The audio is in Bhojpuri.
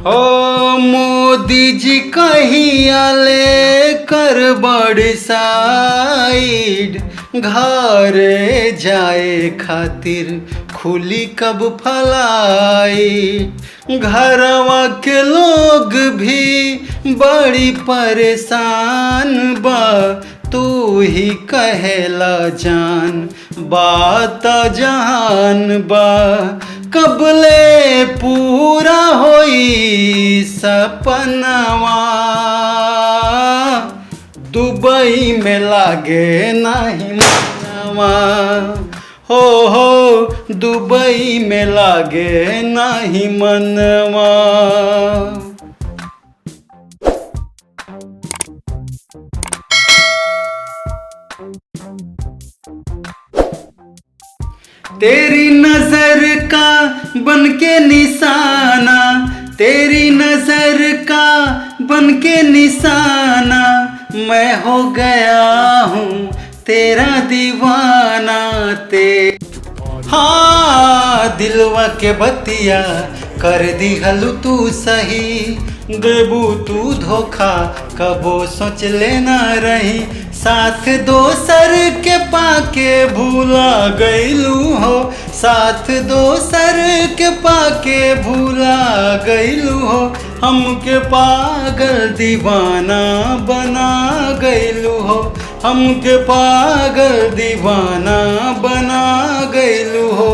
हो मोदी जी कहिया ले कर बड़ी साइड, घरे जाए खातिर खुली कब फलाई। घरवा के लोग भी बड़ी परेशान बा, तू ही कहेला जान बात जहान बा। कबले पूरा होई सपनवा, दुबई में लागे नहीं मनवा। हो दुबई में लागे नहीं मनवा। तेरी नजर का बन के निशाना, तेरी नजर का बन के निशाना, मैं हो गया हूँ तेरा दीवाना। हाँ दिलवा के बतिया कर दी हलू तू सही, देबू तू धोखा कबो सोच लेना रही। साथ दोसर के पाके भूला गईलू हो, साथ दोसर के पाके भूला गईलू हो। हमके पागल दीवाना बना गईलू हो, हमके पागल दीवाना बना गईलू हो।